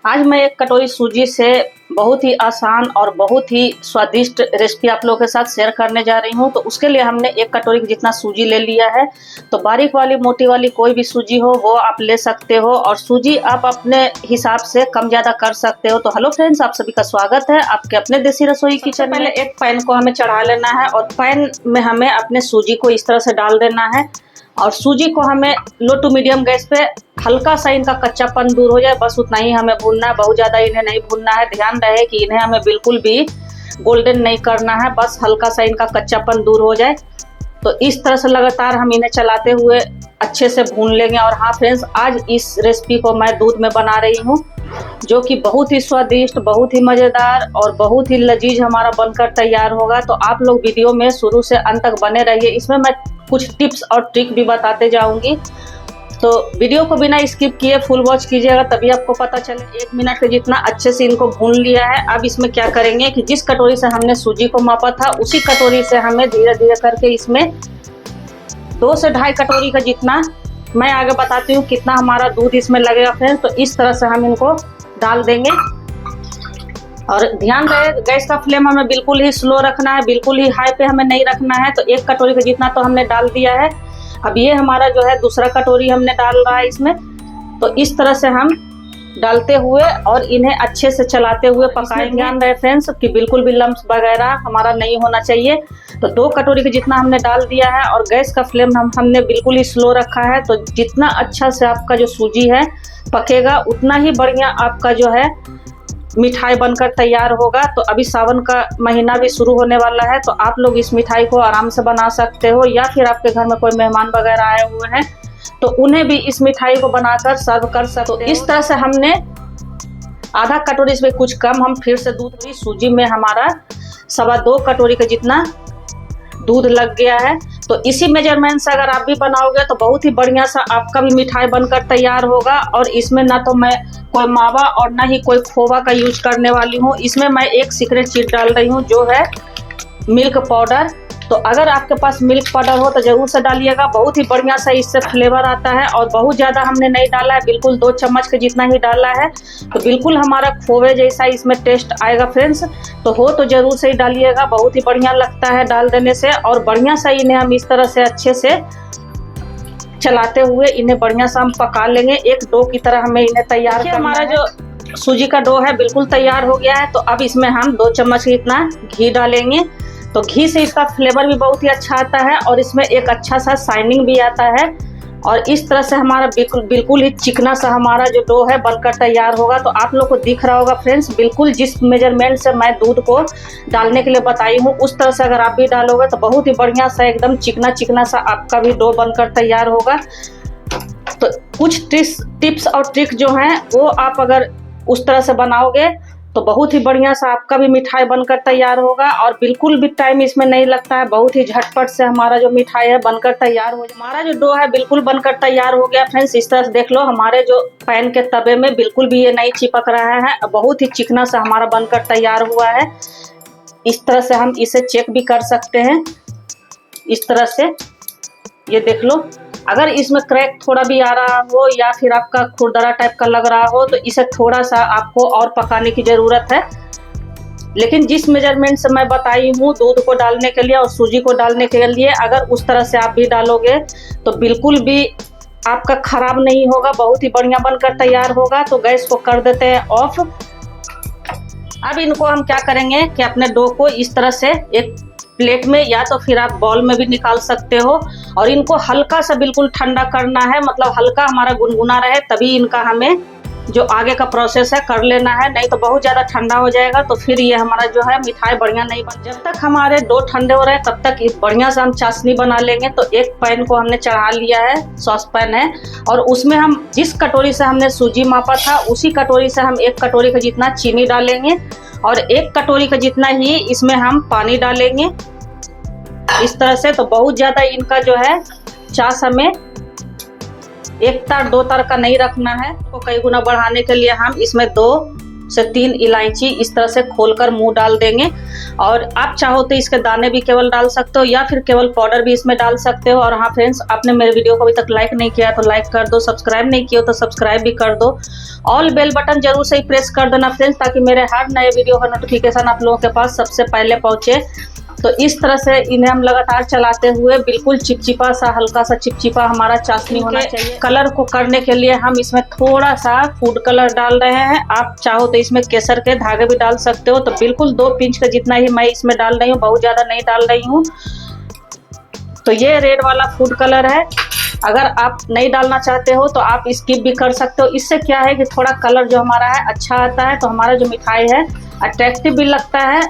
आज मैं एक कटोरी सूजी से बहुत ही आसान और बहुत ही स्वादिष्ट रेसिपी आप लोगों के साथ शेयर करने जा रही हूं। तो उसके लिए हमने एक कटोरी जितना सूजी ले लिया है। तो बारीक वाली मोटी वाली कोई भी सूजी हो वो आप ले सकते हो और सूजी आप अपने हिसाब से कम ज़्यादा कर सकते हो। तो हेलो फ्रेंड्स, आप सभी का स्वागत है आपके अपने देसी रसोई किचन में। पहले एक पैन को हमें चढ़ा लेना है और पैन में हमें अपने सूजी को इस तरह से डाल देना है और सूजी को हमें लो टू मीडियम गैस पे हल्का सा इनका कच्चापन दूर हो जाए, बस उतना ही हमें भूनना है। बहुत ज़्यादा इन्हें नहीं भूनना है। ध्यान रहे कि इन्हें हमें बिल्कुल भी गोल्डन नहीं करना है, बस हल्का सा इनका कच्चापन दूर हो जाए। तो इस तरह से लगातार हम इन्हें चलाते हुए अच्छे से भून लेंगे। और हाँ फ्रेंड्स, आज इस रेसिपी को मैं दूध में बना रही हूँ, जो कि बहुत ही स्वादिष्ट, बहुत ही मज़ेदार और बहुत ही लजीज हमारा बनकर तैयार होगा। तो आप लोग वीडियो में शुरू से अंत तक बने रहिए। इसमें मैं कुछ टिप्स और ट्रिक भी बताते जाऊंगी, तो वीडियो को बिना स्किप किए फुल वॉच कीजिएगा, तभी आपको पता चले। 1 मिनट के जितना अच्छे से इनको भून लिया है। अब इसमें क्या करेंगे कि जिस कटोरी से हमने सूजी को मापा था उसी कटोरी से हमें धीरे धीरे करके इसमें 2 से 2.5 कटोरी का जितना, मैं आगे बताती हूँ कितना हमारा दूध इसमें लगेगा फ्रेंड्स। तो इस तरह से हम इनको डाल देंगे और ध्यान रहे गैस का फ्लेम हमें बिल्कुल ही स्लो रखना है, बिल्कुल ही हाई पे हमें नहीं रखना है। तो 1 कटोरी का जितना तो हमने डाल दिया है। अब ये हमारा जो है दूसरा कटोरी हमने डाल रहा है इसमें। तो इस तरह से हम डालते हुए और इन्हें अच्छे से चलाते हुए पकाएंगे। ध्यान रहे फ्रेंड्स कि बिल्कुल भी लम्स वगैरह हमारा नहीं होना चाहिए। तो 2 कटोरी का जितना हमने डाल दिया है और गैस का फ्लेम हमने बिल्कुल ही स्लो रखा है। तो जितना अच्छा से आपका जो सूजी है पकेगा उतना ही बढ़िया आपका जो है मिठाई बनकर तैयार होगा। तो अभी सावन का महीना भी शुरू होने वाला है, तो आप लोग इस मिठाई को आराम से बना सकते हो, या फिर आपके घर में कोई मेहमान वगैरह आए हुए हैं तो उन्हें भी इस मिठाई को बनाकर सर्व कर सकते हो। इस तरह से हमने आधा कटोरी से कुछ कम हम फिर से दूध, सूजी में हमारा 2.25 कटोरी का जितना दूध लग गया है। तो इसी मेजरमेंट से अगर आप भी बनाओगे तो बहुत ही बढ़िया सा आपका भी मिठाई बनकर तैयार होगा। और इसमें ना तो मैं कोई मावा और ना ही कोई खोवा का यूज करने वाली हूँ। इसमें मैं एक सीक्रेट चीज डाल रही हूँ जो है मिल्क पाउडर। तो अगर आपके पास मिल्क पाउडर हो तो जरूर से डालिएगा, बहुत ही बढ़िया सा इससे फ्लेवर आता है। और बहुत ज़्यादा हमने नहीं डाला है, बिल्कुल 2 चम्मच के जितना ही डाला है। तो बिल्कुल हमारा खोवे जैसा इसमें टेस्ट आएगा फ्रेंड्स। तो हो तो जरूर से ही डालिएगा, बहुत ही बढ़िया लगता है डाल देने से। और बढ़िया सा इन्हें हम इस तरह से अच्छे से चलाते हुए इन्हें बढ़िया सा हम पका लेंगे। एक डो की तरह हमें इन्हें तैयार करना है। हमारा जो सूजी का डो है बिल्कुल तैयार हो गया है। तो अब इसमें हम 2 चम्मच इतना घी डालेंगे। तो घी से इसका फ्लेवर भी बहुत ही अच्छा आता है और इसमें एक अच्छा सा शाइनिंग भी आता है। और इस तरह से हमारा बिल्कुल ही चिकना सा हमारा जो डो है बनकर तैयार होगा। तो आप लोग को दिख रहा होगा फ्रेंड्स, बिल्कुल जिस मेजरमेंट से मैं दूध को डालने के लिए बताई हूँ उस तरह से अगर आप भी डालोगे तो बहुत ही बढ़िया सा एकदम चिकना चिकना सा आपका भी डो बनकर तैयार होगा। तो कुछ टिप्स और ट्रिक जो हैं वो आप अगर उस तरह से बनाओगे तो बहुत ही बढ़िया सा आपका भी मिठाई बनकर तैयार होगा। और बिल्कुल भी टाइम इसमें नहीं लगता है, बहुत ही झटपट से हमारा जो मिठाई है बनकर तैयार हो जाए। हमारा जो डो है बिल्कुल बनकर तैयार हो गया फ्रेंड्स। इस तरह से देख लो हमारे जो पैन के तवे में बिल्कुल भी ये नहीं चिपक रहा है, बहुत ही चिकना सा हमारा बनकर तैयार हुआ है। इस तरह से हम इसे चेक भी कर सकते हैं। इस तरह से ये देख लो, अगर इसमें क्रैक थोड़ा भी आ रहा हो या फिर आपका खुरदरा टाइप का लग रहा हो तो इसे थोड़ा सा आपको और पकाने की ज़रूरत है। लेकिन जिस मेजरमेंट से मैं बताई हूँ दूध को डालने के लिए और सूजी को डालने के लिए, अगर उस तरह से आप भी डालोगे तो बिल्कुल भी आपका ख़राब नहीं होगा, बहुत ही बढ़िया बनकर तैयार होगा। तो गैस को कर देते हैं ऑफ। अब इनको हम क्या करेंगे कि अपने डो को इस तरह से एक प्लेट में या तो फिर आप बाउल में भी निकाल सकते हो और इनको हल्का सा बिल्कुल ठंडा करना है, मतलब हल्का हमारा गुनगुना रहे, तभी इनका हमें जो आगे का प्रोसेस है कर लेना है। नहीं तो बहुत ज़्यादा ठंडा हो जाएगा तो फिर ये हमारा जो है मिठाई बढ़िया नहीं बन। जब तक हमारे डो ठंडे हो रहे हैं तब तक बढ़िया से हम चाशनी बना लेंगे। तो एक पैन को हमने चढ़ा लिया है, सॉस पैन है, और उसमें हम जिस कटोरी से हमने सूजी मापा था उसी कटोरी से हम 1 कटोरी का जितना चीनी डालेंगे और 1 कटोरी का जितना ही इसमें हम पानी डालेंगे इस तरह से। तो बहुत ज़्यादा इनका जो है चाश हमें 1 तार 2 तार का नहीं रखना है। तो कई गुना बढ़ाने के लिए हम इसमें 2 से 3 इलायची इस तरह से खोलकर मुंह डाल देंगे। और आप चाहो तो इसके दाने भी केवल डाल सकते हो या फिर केवल पाउडर भी इसमें डाल सकते हो। और हाँ फ्रेंड्स, आपने मेरे वीडियो को अभी तक लाइक नहीं किया तो लाइक कर दो, सब्सक्राइब नहीं किया तो सब्सक्राइब भी कर दो। ऑल बेल बटन जरूर से ही प्रेस कर देना फ्रेंड्स, ताकि मेरे हर नए वीडियो का नोटिफिकेशन आप लोगों के पास सबसे पहले पहुंचे। तो इस तरह से इन्हें हम लगातार चलाते हुए बिल्कुल चिपचिपा सा, हल्का सा चिपचिपा हमारा चाशनी होना चाहिए। कलर को करने के लिए हम इसमें थोड़ा सा फूड कलर डाल रहे हैं। आप चाहो तो इसमें केसर के धागे भी डाल सकते हो। तो बिल्कुल 2 पिंच का जितना ही मैं इसमें डाल रही हूँ, बहुत ज़्यादा नहीं डाल रही हूँ। तो ये रेड वाला फूड कलर है। अगर आप नहीं डालना चाहते हो तो आप स्किप भी कर सकते हो। इससे क्या है कि थोड़ा कलर जो हमारा है अच्छा आता है, तो हमारा जो मिठाई है अट्रैक्टिव भी लगता है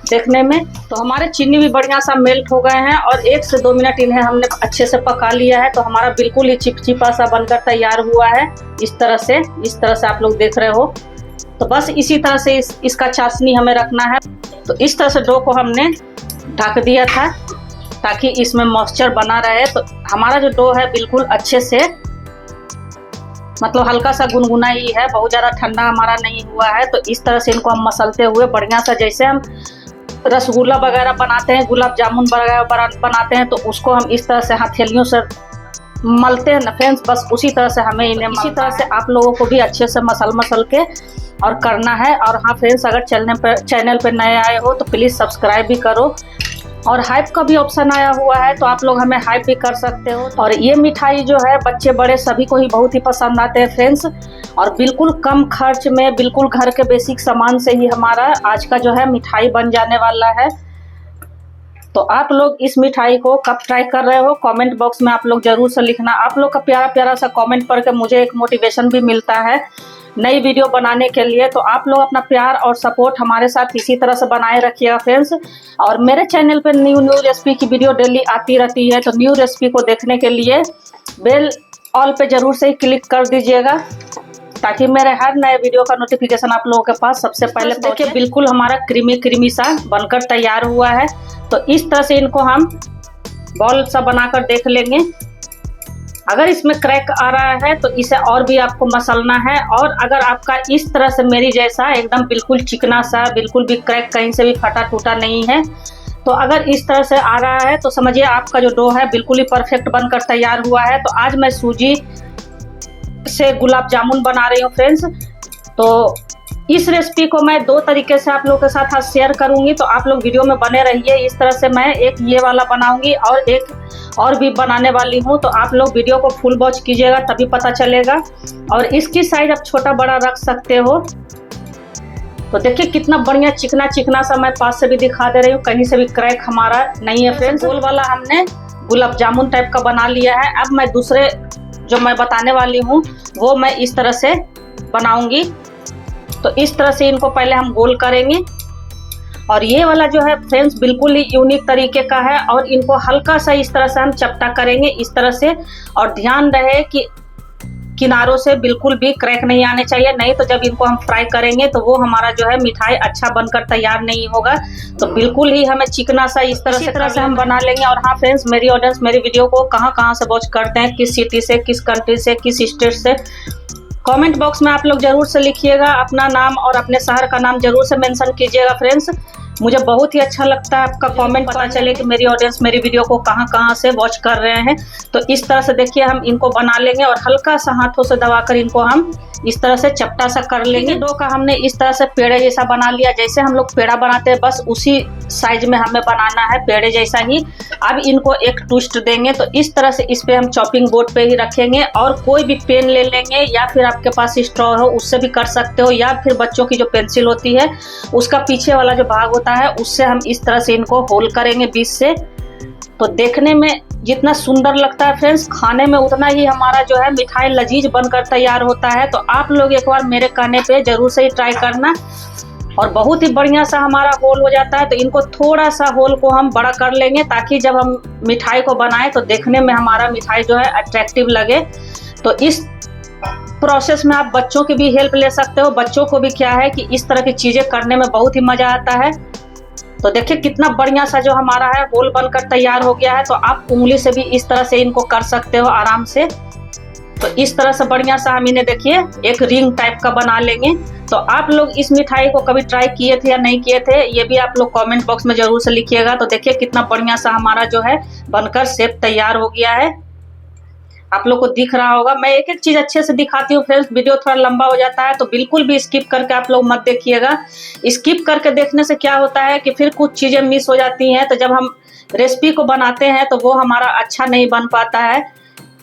देखने में। तो हमारे चीनी भी बढ़िया सा मेल्ट हो गए हैं और 1 से 2 मिनट इन्हें हमने अच्छे से पका लिया है। तो हमारा बिल्कुल ही चिपचिपा सा बनकर तैयार हुआ है। इस तरह से आप लोग देख रहे हो। तो बस इसी तरह से इसका चाशनी हमें रखना है। तो इस तरह से डो को हमने ढक दिया था ताकि इसमें मॉइस्चर बना रहे। तो हमारा जो डो है बिल्कुल अच्छे से, मतलब हल्का सा गुनगुना ही है, बहुत ज़्यादा ठंडा हमारा नहीं हुआ है। तो इस तरह से इनको हम मसलते हुए बढ़िया सा, जैसे हम रसगुल्ला वगैरह बनाते हैं, गुलाब जामुन वगैरह बनाते हैं, तो उसको हम इस तरह से हथेलियों से मलते हैं ना फ्रेंड्स, बस उसी तरह से हमें इन्हें इसी तरह से आप लोगों को भी अच्छे से मसल के और करना है। और हाँ फ्रेंड्स, अगर चैनल पर नए आए हो तो प्लीज़ सब्सक्राइब भी करो। और हाइप का भी ऑप्शन आया हुआ है, तो आप लोग हमें हाइप भी कर सकते हो। और ये मिठाई जो है बच्चे बड़े सभी को ही बहुत ही पसंद आते हैं फ्रेंड्स। और बिल्कुल कम खर्च में, बिल्कुल घर के बेसिक सामान से ही हमारा आज का जो है मिठाई बन जाने वाला है। तो आप लोग इस मिठाई को कब ट्राई कर रहे हो, कमेंट बॉक्स में आप लोग जरूर से लिखना। आप लोग का प्यारा प्यारा सा कमेंट पढ़ के मुझे एक मोटिवेशन भी मिलता है नई वीडियो बनाने के लिए। तो आप लोग अपना प्यार और सपोर्ट हमारे साथ इसी तरह से बनाए रखिएगा फ्रेंड्स। और मेरे चैनल पर न्यू रेसिपी की वीडियो डेली आती रहती है। तो न्यू रेसिपी को देखने के लिए बेल ऑल पे जरूर से ही क्लिक कर दीजिएगा, ताकि मेरे हर नए वीडियो का नोटिफिकेशन आप लोगों के पास सबसे पहले देखिए। बिल्कुल हमारा क्रीमी सा बनकर तैयार हुआ है। तो इस तरह से इनको हम बॉल सा बनाकर देख लेंगे। अगर इसमें क्रैक आ रहा है तो इसे और भी आपको मसलना है। और अगर आपका इस तरह से मेरी जैसा एकदम बिल्कुल चिकना सा, बिल्कुल भी क्रैक कहीं से भी फटा टूटा नहीं है, तो अगर इस तरह से आ रहा है तो समझिए आपका जो डो है बिल्कुल ही परफेक्ट बनकर तैयार हुआ है। तो आज मैं सूजी से गुलाब जामुन बना रही हूँ फ्रेंड्स। तो इस रेसिपी को मैं 2 तरीके से आप लोगों के साथ आज शेयर करूंगी। तो आप लोग वीडियो में बने रहिए। इस तरह से मैं एक ये वाला बनाऊंगी और एक और भी बनाने वाली हूँ। तो आप लोग वीडियो को फुल वॉच कीजिएगा, तभी पता चलेगा। और इसकी साइज आप छोटा बड़ा रख सकते हो। तो देखिए कितना बढ़िया चिकना सा मैं पास से भी दिखा दे रही हूँ, कहीं से भी क्रैक हमारा नहीं है फ्रेंड्स। गोल वाला हमने गुलाब जामुन टाइप का बना लिया है। अब मैं दूसरे जो मैं बताने वाली हूँ वो मैं इस तरह से बनाऊंगी। तो इस तरह से इनको पहले हम गोल करेंगे। और ये वाला जो है फ्रेंड्स बिल्कुल ही यूनिक तरीके का है। और इनको हल्का सा इस तरह से हम चपटा करेंगे इस तरह से। और ध्यान रहे कि किनारों से बिल्कुल भी क्रैक नहीं आने चाहिए, नहीं तो जब इनको हम फ्राई करेंगे तो वो हमारा जो है मिठाई अच्छा बनकर तैयार नहीं होगा। तो बिल्कुल ही हमें चिकना सा इस तरह से हम बना लेंगे। और हाँ फ्रेंड्स, मेरी ऑडियंस मेरी वीडियो को कहाँ से वॉच करते हैं, किस सिटी से, किस कंट्री से, किस स्टेट से, कमेंट बॉक्स में आप लोग जरूर से लिखिएगा। अपना नाम और अपने शहर का नाम जरूर से मेंशन कीजिएगा फ्रेंड्स। मुझे बहुत ही अच्छा लगता है आपका कमेंट, पता चले कि मेरी ऑडियंस मेरी वीडियो को कहाँ से वॉच कर रहे हैं। तो इस तरह से देखिए हम इनको बना लेंगे और हल्का सा हाथों से दबाकर इनको हम इस तरह से चपटा सा कर लेंगे। डो का हमने इस तरह से पेड़े जैसा बना लिया, जैसे हम लोग पेड़ा बनाते हैं बस उसी साइज में हमें बनाना है, पेड़े जैसा ही। अब इनको एक ट्विस्ट देंगे। तो इस तरह से इस पे हम चॉपिंग बोर्ड पे ही रखेंगे। और कोई भी पेन ले लेंगे या फिर आपके पास स्ट्रॉ हो उससे भी कर सकते हो, या फिर बच्चों की जो पेंसिल होती है उसका पीछे वाला जो भाग होता है उससे हम इस तरह से इनको होल करेंगे बीच से। तो देखने में जितना सुंदर लगता है फ्रेंड्स, खाने में उतना ही हमारा जो है मिठाई लजीज बनकर तैयार होता है। तो आप लोग एक बार मेरे कहने पे जरूर से ही ट्राई करना। और बहुत ही बढ़िया सा हमारा होल हो जाता है। तो इनको थोड़ा सा होल को हम बड़ा कर लेंगे, ताकि जब हम मिठाई को बनाएं तो देखने में हमारा मिठाई जो है अट्रैक्टिव लगे। तो इस प्रोसेस में आप बच्चों की भी हेल्प ले सकते हो। बच्चों को भी क्या है कि इस तरह की चीजें करने में बहुत ही मजा आता है। तो देखिए कितना बढ़िया सा जो हमारा है होल बनकर तैयार हो गया है। तो आप उंगली से भी इस तरह से इनको कर सकते हो आराम से। तो इस तरह से बढ़िया सा हम इन्हें देखिए एक रिंग टाइप का बना लेंगे। तो आप लोग इस मिठाई को कभी ट्राई किए थे या नहीं किए थे, ये भी आप लोग कमेंट बॉक्स में जरूर से लिखिएगा। तो देखिए कितना बढ़िया सा हमारा जो है बनकर शेप तैयार हो गया है, आप लोग को दिख रहा होगा। मैं एक एक चीज अच्छे से दिखाती हूँ फ्रेंड्स, वीडियो थोड़ा लंबा हो जाता है तो बिल्कुल भी स्किप करके आप लोग मत देखिएगा। स्किप करके देखने से क्या होता है कि फिर कुछ चीजें मिस हो जाती हैं, तो जब हम रेसिपी को बनाते हैं तो वो हमारा अच्छा नहीं बन पाता है।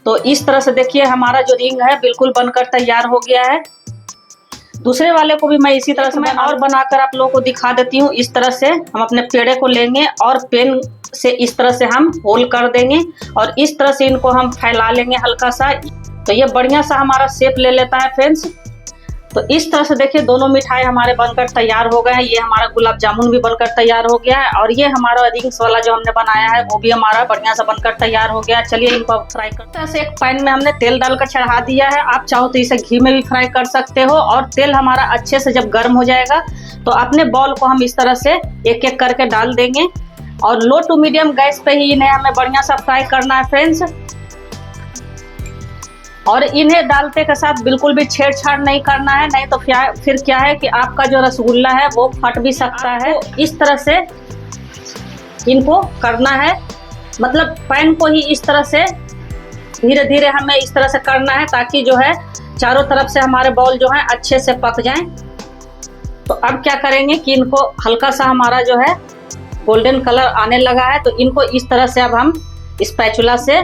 तो इस तरह से देखिए हमारा जो रिंग है बिल्कुल बनकर तैयार हो गया है। दूसरे वाले को भी मैं इसी तरह से मैं और बनाकर आप लोगों को दिखा देती हूँ। इस तरह से हम अपने पेड़े को लेंगे और पेन से इस तरह से हम होल कर देंगे और इस तरह से इनको हम फैला लेंगे हल्का सा। तो ये बढ़िया सा हमारा शेप ले लेता है फ्रेंड्स। तो इस तरह से देखिए दोनों मिठाई हमारे बनकर तैयार हो गए हैं। ये हमारा गुलाब जामुन भी बनकर तैयार हो गया है और ये हमारा रिंग्स वाला जो हमने बनाया है वो भी हमारा बढ़िया सा बनकर तैयार हो गया है। चलिए इनको फ्राई करते हैं। एक पैन में हमने तेल डालकर चढ़ा दिया है, आप चाहो तो इसे घी में भी फ्राई कर सकते हो। और तेल हमारा अच्छे से जब गर्म हो जाएगा तो अपने बॉल को हम इस तरह से एक एक करके डाल देंगे और लो टू मीडियम गैस पे ही इन्हें हमें बढ़िया सा फ्राई करना है फ्रेंड्स। और इन्हें डालते के साथ बिल्कुल भी छेड़छाड़ नहीं करना है, नहीं तो फिर क्या है कि आपका जो रसगुल्ला है वो फट भी सकता है। इस तरह से इनको करना है, मतलब पैन को ही इस तरह से धीरे धीरे हमें इस तरह से करना है ताकि जो है चारों तरफ से हमारे बॉल जो है अच्छे से पक जाएं। तो अब क्या करेंगे कि इनको हल्का सा हमारा जो है गोल्डन कलर आने लगा है तो इनको इस तरह से अब हम स्पैचुला से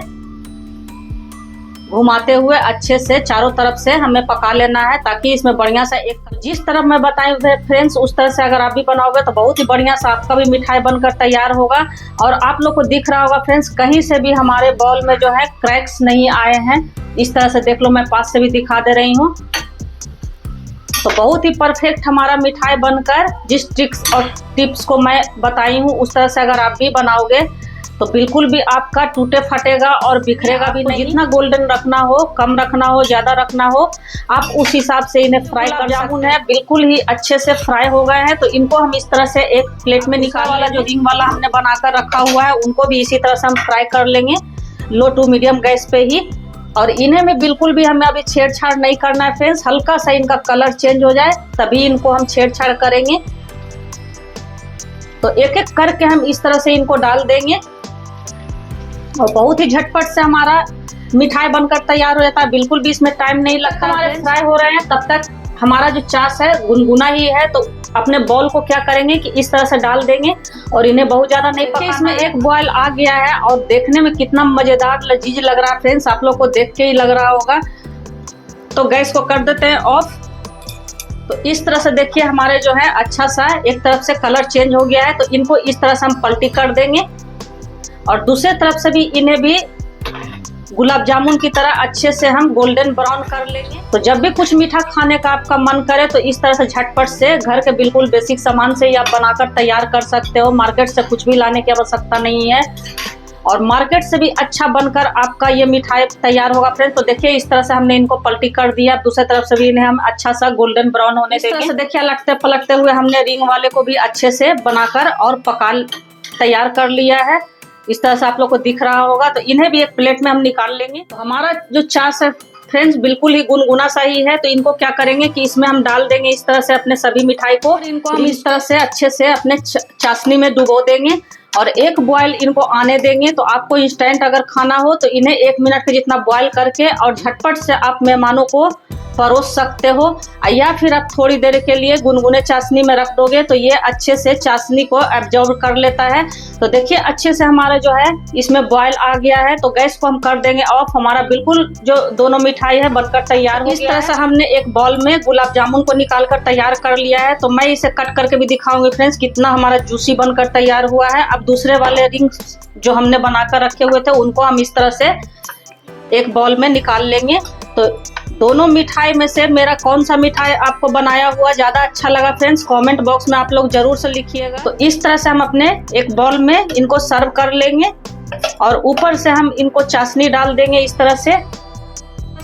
घुमाते हुए अच्छे से चारों तरफ से हमें पका लेना है ताकि इसमें बढ़िया सा एक जिस तरफ मैं बताई फ्रेंड्स उस तरह से अगर आप भी बनाओगे तो बहुत ही बढ़िया सा आपका भी मिठाई बनकर तैयार होगा। और आप लोग को दिख रहा होगा फ्रेंड्स कहीं से भी हमारे बॉल में जो है क्रैक्स नहीं आए हैं। इस तरह से देख लो, मैं पास से भी दिखा दे रही हूँ। तो बहुत ही परफेक्ट हमारा मिठाई बनकर जिस ट्रिक्स और टिप्स को मैं बताई हूँ उस तरह से अगर आप भी बनाओगे तो बिल्कुल भी आपका टूटे फटेगा और बिखरेगा भी नहीं। जितना गोल्डन रखना हो, कम रखना हो, ज्यादा रखना हो, आप उस हिसाब से इन्हें फ्राई कर। जामुन है बिल्कुल ही अच्छे से फ्राई हो गए हैं तो इनको हम इस तरह से एक प्लेट में निकाल वाला जो रिंग वाला हमने बनाकर रखा हुआ है उनको भी इसी तरह से हम फ्राई कर लेंगे लो टू मीडियम गैस पे ही। और इन्हें में बिल्कुल भी हमें अभी छेड़छाड़ नहीं करना है फ्रेंड्स, हल्का सा इनका कलर चेंज हो जाए तभी इनको हम छेड़छाड़ करेंगे। तो एक एक करके हम इस तरह से इनको डाल देंगे और बहुत ही झटपट से हमारा मिठाई बनकर तैयार हो जाता है, बिल्कुल भी इसमें टाइम नहीं लगता। हमारे फ्राई हो रहे हैं तब तक हमारा जो चास है गुनगुना ही है तो अपने बॉल को क्या करेंगे कि इस तरह से डाल देंगे और इन्हें बहुत ज्यादा नहीं पकाना। इसमें एक बॉयल आ गया है और देखने में कितना मजेदार लजीज लग रहा है फ्रेंड्स, आप लोग को देख के ही लग रहा होगा। तो गैस को कर देते हैं ऑफ। तो इस तरह से देखिए हमारे जो है अच्छा सा एक तरफ से कलर चेंज हो गया है तो इनको इस तरह से हम पलटी कर देंगे और दूसरे तरफ से भी इन्हें भी गुलाब जामुन की तरह अच्छे से हम गोल्डन ब्राउन कर लेंगे। तो जब भी कुछ मीठा खाने का आपका मन करे तो इस तरह से झटपट से घर के बिल्कुल बेसिक सामान से ही आप बनाकर तैयार कर सकते हो, मार्केट से कुछ भी लाने की आवश्यकता नहीं है और मार्केट से भी अच्छा बनकर आपका ये मिठाई तैयार होगा फ्रेंड्स। तो देखिए इस तरह से हमने इनको पलटी कर दिया, दूसरी तरफ से भी इन्हें हम अच्छा सा गोल्डन ब्राउन होने देंगे। इस तरह से देखिए लटते पलटते हुए हमने रिंग वाले को भी अच्छे से बनाकर और पका तैयार कर लिया है। इस तरह से आप लोग को दिख रहा होगा। तो इन्हें भी एक प्लेट में हम निकाल लेंगे। तो हमारा जो चास है फ्रेंड्स बिल्कुल ही गुनगुना सा ही है तो इनको क्या करेंगे कि इसमें हम डाल देंगे इस तरह से अपने सभी मिठाई को। इनको हम इस तरह से अच्छे से अपने चाशनी में डुबो देंगे और एक बॉयल इनको आने देंगे। तो आपको इंस्टेंट अगर खाना हो तो इन्हें 1 मिनट के जितना बॉयल करके और झटपट से आप मेहमानों को परोस सकते हो या फिर आप थोड़ी देर के लिए गुनगुने चाशनी में रख दोगे तो ये अच्छे से चाशनी को एब्जॉर्ब कर लेता है। तो देखिए अच्छे से हमारा जो है इसमें बॉयल आ गया है तो गैस को हम कर देंगे ऑफ। हमारा बिल्कुल जो दोनों मिठाई है बनकर तैयार हो गया। इस तरह से हमने एक बॉल में गुलाब जामुन को निकाल कर तैयार कर लिया है। तो मैं इसे कट करके भी दिखाऊंगी फ्रेंड्स कितना हमारा जूसी बनकर तैयार हुआ है। अब दूसरे वाले रिंग्स जो हमने बनाकर रखे हुए थे उनको हम इस तरह से एक बॉल में निकाल लेंगे। तो दोनों मिठाई में से मेरा कौन सा मिठाई आपको बनाया हुआ ज्यादा अच्छा लगा फ्रेंड्स कमेंट बॉक्स में आप लोग जरूर से लिखिएगा। तो इस तरह से हम अपने एक बॉल में इनको सर्व कर लेंगे और ऊपर से हम इनको चाशनी डाल देंगे इस तरह से।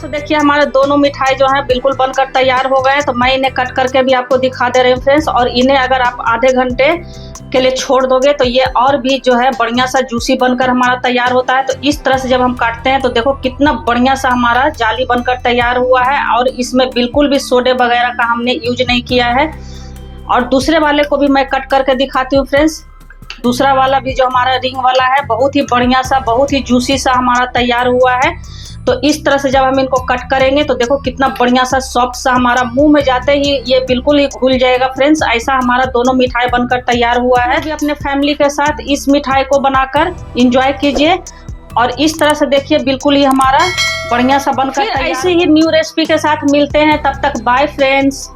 तो देखिए हमारे दोनों मिठाई जो है बिल्कुल बनकर तैयार हो गए। तो मैं इन्हें कट करके भी आपको दिखा दे रही हूँ फ्रेंड्स। और इन्हें अगर आप आधे घंटे के लिए छोड़ दोगे तो ये और भी जो है बढ़िया सा जूसी बनकर हमारा तैयार होता है। तो इस तरह से जब हम काटते हैं तो देखो कितना बढ़िया सा हमारा जाली बनकर तैयार हुआ है, और इसमें बिल्कुल भी सोडे वगैरह का हमने यूज नहीं किया है। और दूसरे वाले को भी मैं कट करके दिखाती हूँ फ्रेंड्स। दूसरा वाला भी जो हमारा रिंग वाला है बहुत ही बढ़िया सा, बहुत ही जूसी सा हमारा तैयार हुआ है। तो इस तरह से जब हम इनको कट करेंगे तो देखो कितना बढ़िया सा सॉफ्ट सा, हमारा मुंह में जाते ही ये बिल्कुल ही घुल जाएगा फ्रेंड्स। ऐसा हमारा दोनों मिठाई बनकर तैयार हुआ है। भी अपने फैमिली के साथ इस मिठाई को बनाकर एंजॉय कीजिए, और इस तरह से देखिए बिल्कुल ही हमारा बढ़िया सा बनकर। ऐसे ही न्यू रेसिपी के साथ मिलते हैं, तब तक बाय फ्रेंड्स।